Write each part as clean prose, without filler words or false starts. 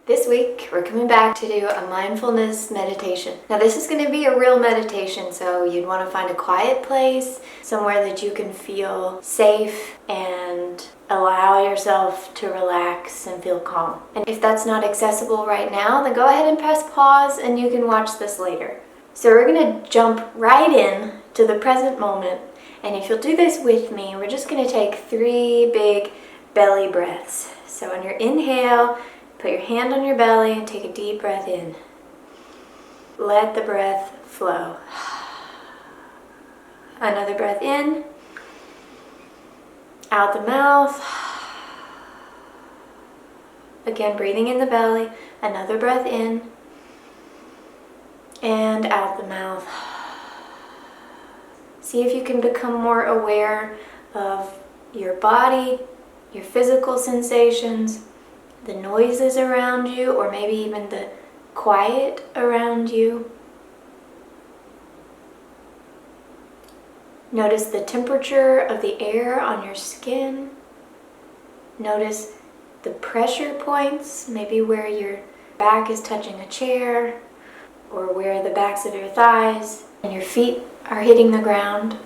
This week, we're coming back to do a mindfulness meditation. Now, this is going to be a real meditation, so you'd want to find a quiet place, somewhere that you can feel safe and allow yourself to relax and feel calm. And if that's not accessible right now, then go ahead and press pause and you can watch this later. So we're going to jump right in to the present moment. And if you'll do this with me, we're just going to take 3 big belly breaths. So on your inhale, put your hand on your belly and take a deep breath in. Let the breath flow. Another breath in. Out the mouth. Again, breathing in the belly. Another breath in. And out the mouth. See if you can become more aware of your body, your physical sensations, the noises around you, or maybe even the quiet around you. Notice the temperature of the air on your skin. Notice the pressure points, maybe where your back is touching a chair, or where the backs of your thighs and your feet are hitting the ground.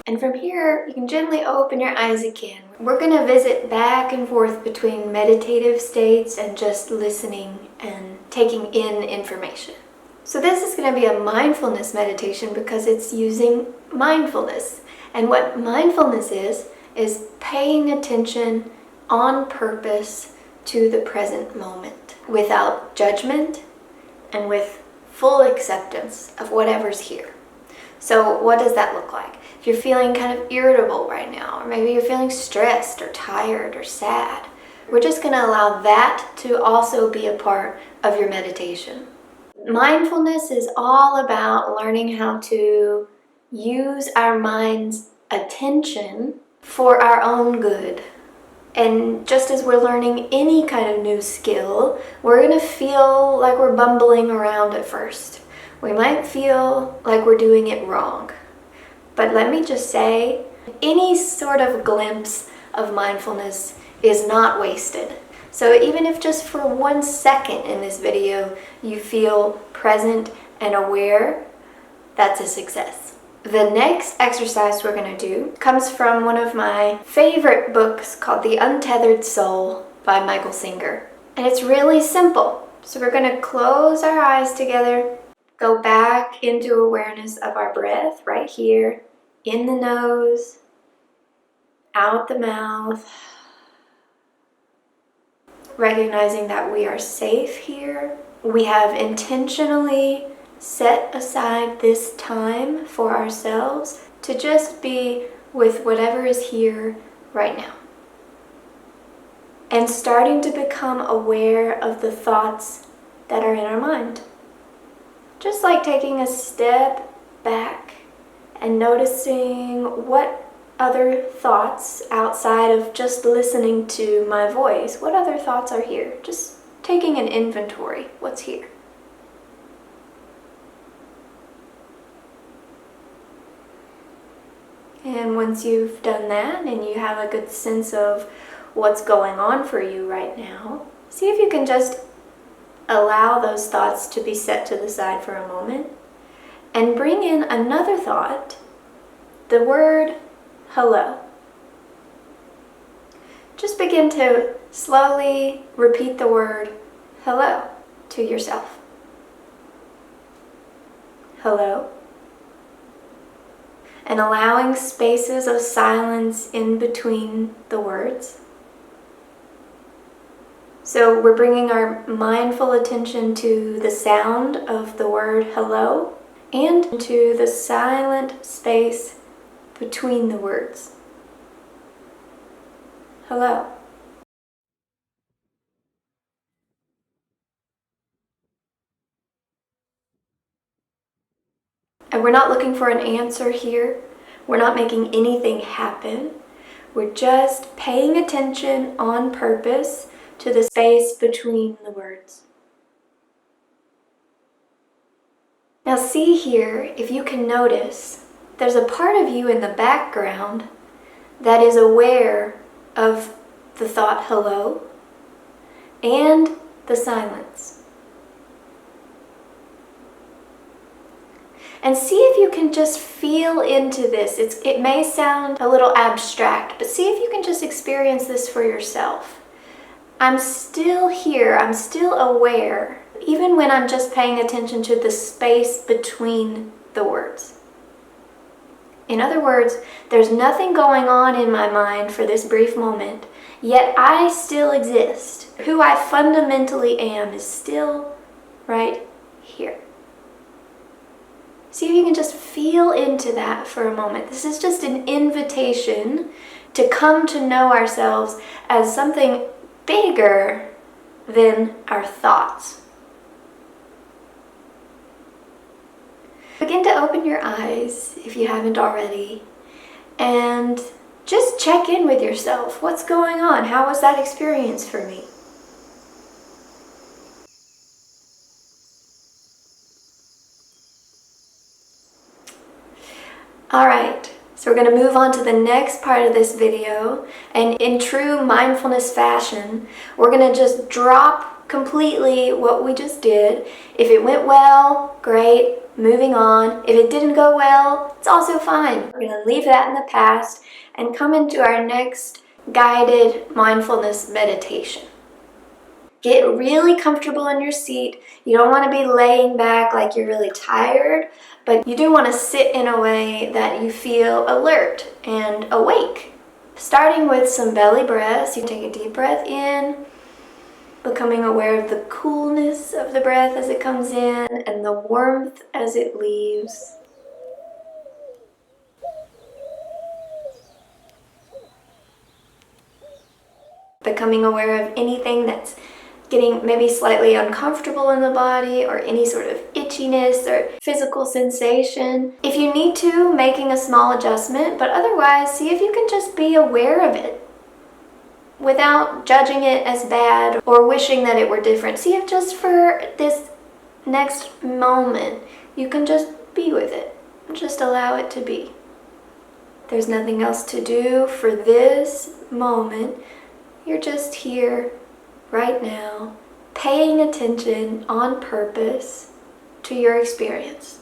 And from here, you can gently open your eyes again. We're going to visit back and forth between meditative states and just listening and taking in information. So this is going to be a mindfulness meditation because it's using mindfulness. And what mindfulness is paying attention on purpose to the present moment without judgment and with full acceptance of whatever's here. So what does that look like? If you're feeling kind of irritable right now, or maybe you're feeling stressed or tired or sad, we're just going to allow that to also be a part of your meditation. Mindfulness is all about learning how to use our mind's attention for our own good. And just as we're learning any kind of new skill, we're going to feel like we're bumbling around at first. We might feel like we're doing it wrong. But let me just say, any sort of glimpse of mindfulness is not wasted. So even if just for 1 second in this video you feel present and aware, that's a success. The next exercise we're going to do comes from one of my favorite books called The Untethered Soul by Michael Singer. And it's really simple. So we're going to close our eyes together, go back into awareness of our breath right here, in the nose, out the mouth, recognizing that we are safe here. We have intentionally set aside this time for ourselves to just be with whatever is here right now. And starting to become aware of the thoughts that are in our mind. Just like taking a step back and noticing what other thoughts outside of just listening to my voice, what other thoughts are here? Just taking an inventory, what's here? And once you've done that and you have a good sense of what's going on for you right now, see if you can just allow those thoughts to be set to the side for a moment and bring in another thought, the word hello. Just begin to slowly repeat the word hello to yourself. Hello. And allowing spaces of silence in between the words. So we're bringing our mindful attention to the sound of the word hello and to the silent space between the words. Hello. And we're not looking for an answer here. We're not making anything happen. We're just paying attention on purpose to the space between the words. Now see here, if you can notice, there's a part of you in the background that is aware of the thought hello and the silence. And see if you can just feel into this. It may sound a little abstract, but see if you can just experience this for yourself. I'm still here, I'm still aware, even when I'm just paying attention to the space between the words. In other words, there's nothing going on in my mind for this brief moment, yet I still exist. Who I fundamentally am is still right here. See if you can just feel into that for a moment. This is just an invitation to come to know ourselves as something bigger than our thoughts. Begin to open your eyes if you haven't already, and just check in with yourself. What's going on? How was that experience for me? Alright, so we're going to move on to the next part of this video, and in true mindfulness fashion, we're going to just drop completely what we just did. If it went well, great, moving on. If it didn't go well, it's also fine. We're going to leave that in the past and come into our next guided mindfulness meditation. Get really comfortable in your seat. You don't want to be laying back like you're really tired, but you do want to sit in a way that you feel alert and awake. Starting with some belly breaths, you take a deep breath in, becoming aware of the coolness of the breath as it comes in and the warmth as it leaves. Becoming aware of anything that's getting maybe slightly uncomfortable in the body, or any sort of itchiness or physical sensation. If you need to, making a small adjustment, but otherwise, see if you can just be aware of it without judging it as bad or wishing that it were different. See if just for this next moment, you can just be with it. Just allow it to be. There's nothing else to do for this moment. You're just here right now, paying attention on purpose to your experience.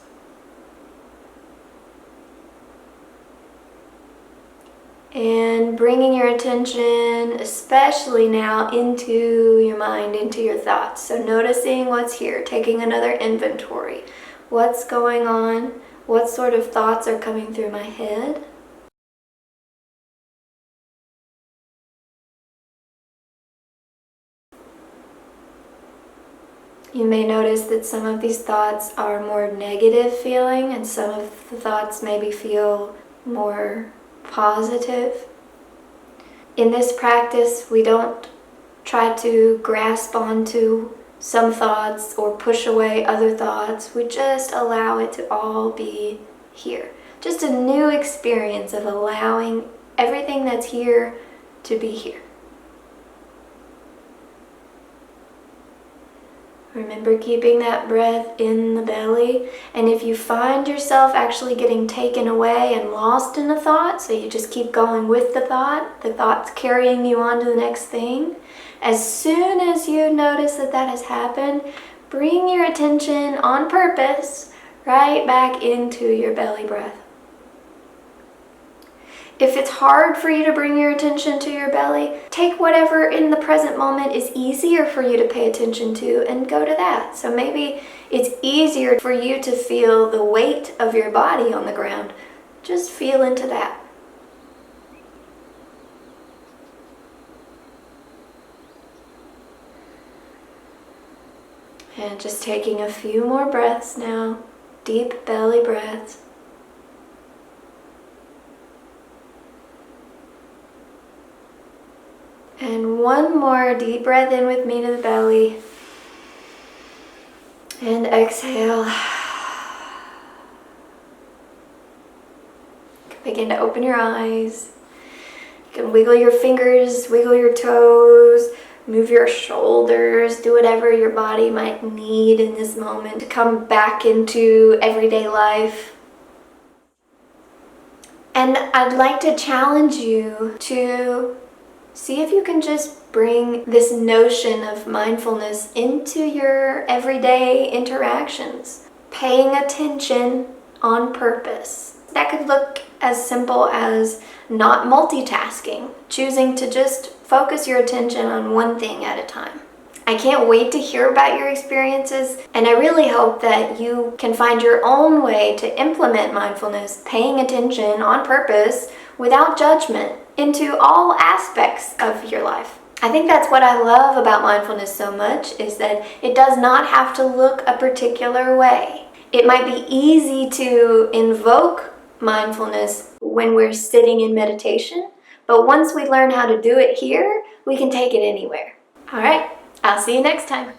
And bringing your attention, especially now, into your mind, into your thoughts. So noticing what's here, taking another inventory. What's going on? What sort of thoughts are coming through my head? You may notice that some of these thoughts are more negative feeling, and some of the thoughts maybe feel more positive. In this practice, we don't try to grasp onto some thoughts or push away other thoughts. We just allow it to all be here. Just a new experience of allowing everything that's here to be here. Remember keeping that breath in the belly, and if you find yourself actually getting taken away and lost in a thought, so you just keep going with the thought's carrying you on to the next thing, as soon as you notice that that has happened, bring your attention on purpose right back into your belly breath. If it's hard for you to bring your attention to your belly, take whatever in the present moment is easier for you to pay attention to and go to that. So maybe it's easier for you to feel the weight of your body on the ground. Just feel into that. And just taking a few more breaths now, deep belly breaths. And one more deep breath in with me to the belly. And exhale. Begin to open your eyes. You can wiggle your fingers, wiggle your toes, move your shoulders, do whatever your body might need in this moment to come back into everyday life. And I'd like to challenge you to See if you can just bring this notion of mindfulness into your everyday interactions. Paying attention on purpose. That could look as simple as not multitasking, choosing to just focus your attention on one thing at a time. I can't wait to hear about your experiences, and I really hope that you can find your own way to implement mindfulness, paying attention on purpose, without judgment, into all aspects of your life. I think that's what I love about mindfulness so much, is that it does not have to look a particular way. It might be easy to invoke mindfulness when we're sitting in meditation, but once we learn how to do it here, we can take it anywhere. All right, I'll see you next time.